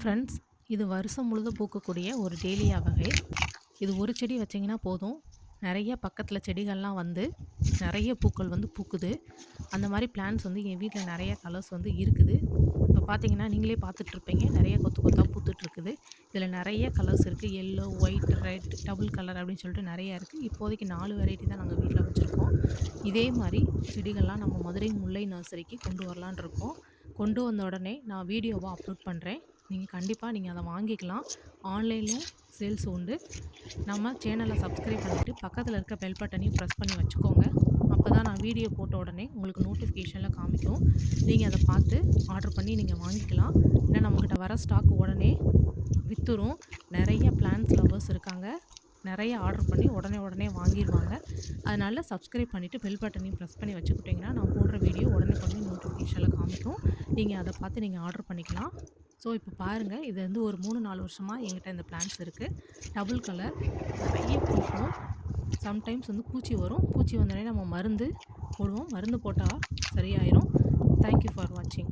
Friends, இது வருஷம் முழுதும் பூக்கக்கூடிய ஒரு டேலியா வகை. இது ஒரு செடி வச்சீங்கன்னா போதும், நெறைய பக்கத்தில செடிகள்லாம் வந்து நெறைய பூக்கள் வந்து பூக்குது. அந்த மாரி பிளான்ட்ஸ் வந்து என் வீட்ல நெறைய கலர்ஸ் வந்து இருக்குது. இப்ப பார்த்தீங்கன்னா, நீங்களே பார்த்துட்ருப்பீங்க. நெறைய கொத்து கொத்தா பூத்துட்ருக்குது. இதில நெறைய கலர்ஸ் இருக்கு. Yellow, white, red, double colour அப்படின்னு சொல்லிட்டு நெறைய இருக்கு. இப்போதைக்கு 4 வெரைட்டி தான் நாங்க வீட்ல வச்சிருக்கோம். இதே மாரி செடிகள்லாம் நம்ம மதுரை முல்லை நர்சரிக்கு கொண்டு வரலான்னு இருக்கோம். கொண்டு வந்த உடனே நான் வீடியோவா அப்லோட் பண்றேன். நீங்க அத வாங்கிக்கலாம். ஆன்லைன்ல சேல்ஸ் உண்டு. நம்ம சேனல சப்ஸ்கிரைப் பண்ணிட்டு, பக்கத்துல இருக்க பெல் பட்டனையும் பிரஸ் பண்ணி வச்சுக்கோங்க. அப்பதான் நான் வீடியோ போட்ட உடனே உங்களுக்கு நோட்டிஃபிகேஷன்ல காமிக்கும். நீங்க அத பார்த்து ஆர்டர் பண்ணி நீங்க வாங்கிக்கலாம். ஏன்னா நம்மகிட்ட வர ஸ்டாக் உடனே வித்துரும். நெறைய பிளான்ட்ஸ் லவ்வர்ஸ் இருக்காங்க. நெறைய ஆர்டர் பண்ணி உடனே உடனே வாங்கிருவாங்க. அதனால சப்ஸ்கிரைப் பண்ணிட்டு பெல் பட்டனையும் பிரஸ் பண்ணி வச்சுக்கிட்டீங்கன்னா, நான் போடுற வீடியோ உடனுக்குடனே நோட்டிஃபிகேஷன்ல காமிக்கும். நீங்க அத பார்த்து நீங்க ஆர்டர் பண்ணிக்கலாம். ஸோ, இப்போ பாருங்க. இது வந்து ஒரு 3, 4 வருஷமா என்கிட்ட இந்த பிளான்ட்ஸ் இருக்கு. டபுள் கலர் நெறைய பூக்கும். சம்டைம்ஸ் வந்து பூச்சி வரும். பூச்சி வந்தோனே நம்ம மருந்து போடுவோம். மருந்து போட்டா சரியாயிரும். தேங்க் யூ ஃபார் வாட்சிங்.